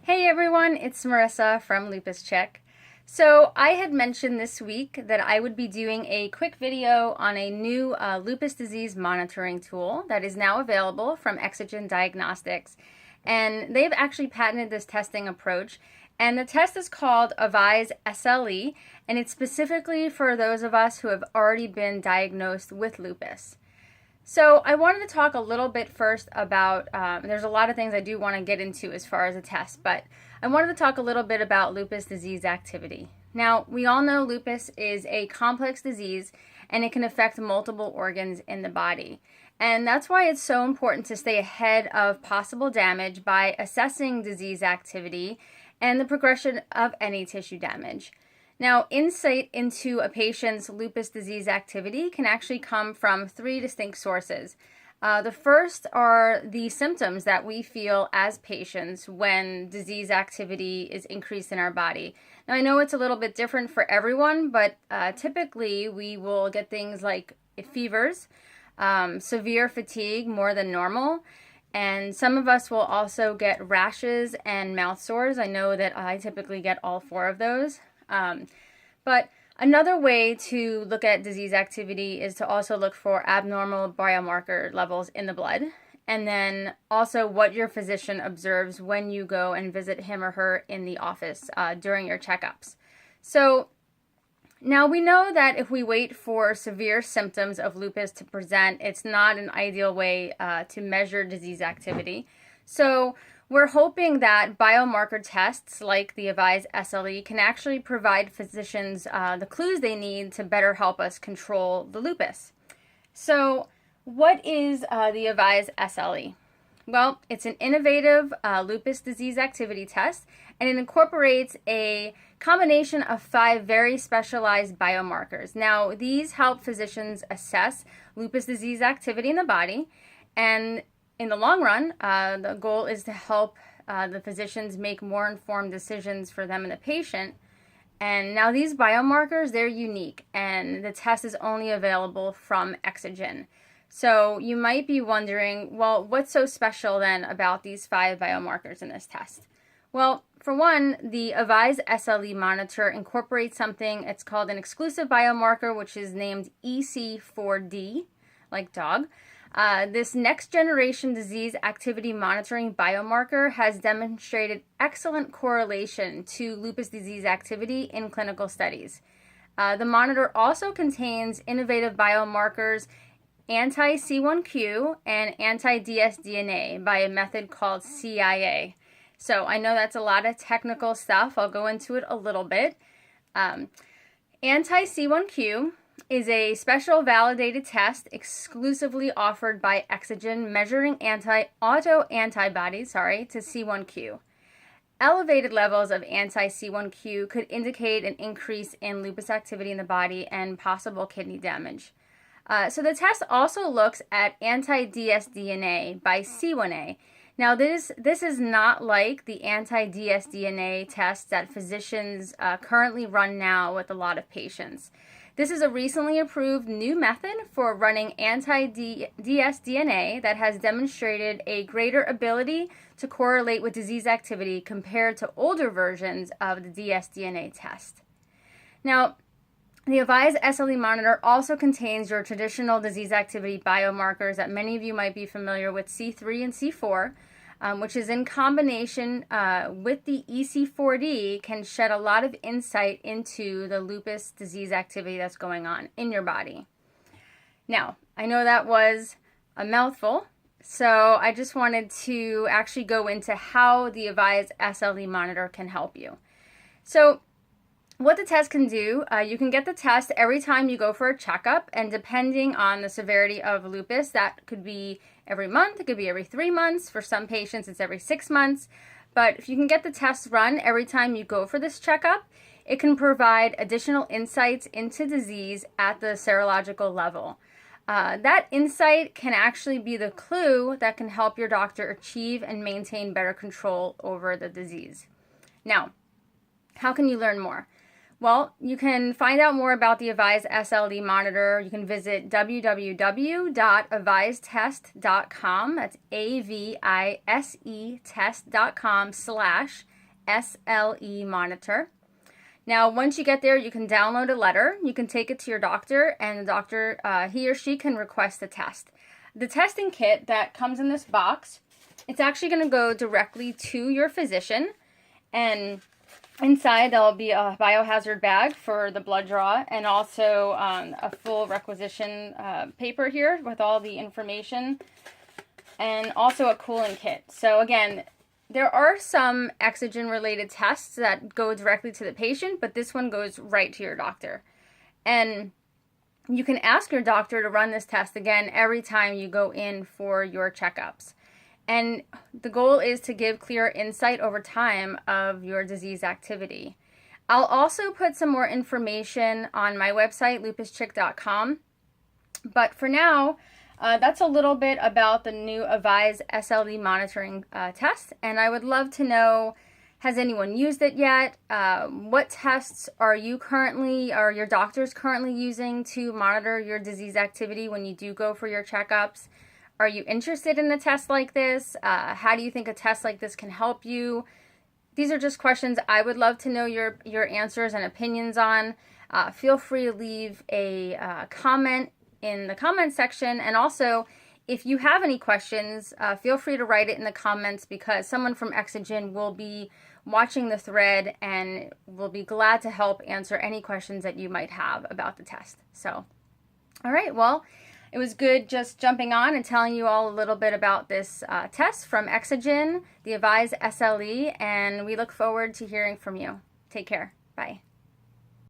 Hey everyone, it's Marissa from Lupus Check. So I had mentioned this week that I would be doing a quick video on a new lupus disease monitoring tool that is now available from Exagen Diagnostics. And they've actually patented this testing approach. And the test is called AVISE SLE, and it's specifically for those of us who have already been diagnosed with lupus. So I wanted to talk a little bit first about, there's a lot of things I do want to get into as far as a test, but I wanted to talk a little bit about lupus disease activity. Now, we all know lupus is a complex disease and it can affect multiple organs in the body. And that's why it's so important to stay ahead of possible damage by assessing disease activity and the progression of any tissue damage. Now, insight into a patient's lupus disease activity can actually come from three distinct sources. The first are the symptoms that we feel as patients when disease activity is increased in our body. Now, I know it's a little bit different for everyone, but typically we will get things like fevers, severe fatigue more than normal, and some of us will also get rashes and mouth sores. I know that I typically get all four of those. But another way to look at disease activity is to also look for abnormal biomarker levels in the blood, and then also what your physician observes when you go and visit him or her in the office during your checkups. So now we know that if we wait for severe symptoms of lupus to present, it's not an ideal way to measure disease activity. So we're hoping that biomarker tests like the AVISE SLE can actually provide physicians the clues they need to better help us control the lupus. So what is the AVISE SLE? Well, it's an innovative lupus disease activity test, and it incorporates a combination of 5 very specialized biomarkers. Now, these help physicians assess lupus disease activity in the body, and in the long run, the goal is to help the physicians make more informed decisions for them and the patient. And now these biomarkers, they're unique, and the test is only available from Exagen. So you might be wondering, well, what's so special then about these 5 biomarkers in this test? Well, for one, the AVISE SLE monitor incorporates something, it's called an exclusive biomarker, which is named EC4D, like dog. This next generation disease activity monitoring biomarker has demonstrated excellent correlation to lupus disease activity in clinical studies. The monitor also contains innovative biomarkers anti-C1q and anti-dsDNA by a method called CIA. So I know that's a lot of technical stuff. I'll go into it a little bit. Anti-C1q is a special validated test exclusively offered by Exagen measuring autoantibodies to C1q. Elevated levels of anti-C1q could indicate an increase in lupus activity in the body and possible kidney damage. So the test also looks at anti-dsDNA by C1a. Now this is not like the anti-dsDNA tests that physicians currently run now with a lot of patients. This is a recently approved new method for running anti-dsDNA that has demonstrated a greater ability to correlate with disease activity compared to older versions of the dsDNA test. Now, the AVISE SLE monitor also contains your traditional disease activity biomarkers that many of you might be familiar with, C3 and C4, which is in combination with the EC4D, can shed a lot of insight into the lupus disease activity that's going on in your body. Now, I know that was a mouthful, so I just wanted to actually go into how the AVISE SLE monitor can help you. So what the test can do, you can get the test every time you go for a checkup, and depending on the severity of lupus, that could be every month, it could be every 3 months. For some patients, it's every 6 months. But if you can get the test run every time you go for this checkup, it can provide additional insights into disease at the serological level. That insight can actually be the clue that can help your doctor achieve and maintain better control over the disease. Now, how can you learn more? Well, you can find out more about the AVISE SLE monitor. You can visit www.avisetest.com. That's AVISE test.com SLE monitor. Now, once you get there, you can download a letter. You can take it to your doctor, and the doctor, he or she can request a test. The testing kit that comes in this box, it's actually going to go directly to your physician, and inside there'll be a biohazard bag for the blood draw, and also a full requisition paper here with all the information, and also a cooling kit. So again, there are some Exagen related tests that go directly to the patient, but this one goes right to your doctor. And you can ask your doctor to run this test again every time you go in for your checkups. And the goal is to give clear insight over time of your disease activity. I'll also put some more information on my website, lupuschick.com. But for now, that's a little bit about the new AVISE SLE monitoring test. And I would love to know, has anyone used it yet? What tests are you currently, or your doctors currently using to monitor your disease activity when you do go for your checkups? Are you interested in a test like this? How do you think a test like this can help you? These are just questions I would love to know your answers and opinions on. Feel free to leave a comment in the comment section. And also, if you have any questions, feel free to write it in the comments, because someone from Exagen will be watching the thread and will be glad to help answer any questions that you might have about the test. So, all right, well, it was good just jumping on and telling you all a little bit about this test from Exagen, the AVISE SLE, and we look forward to hearing from you. Take care. Bye.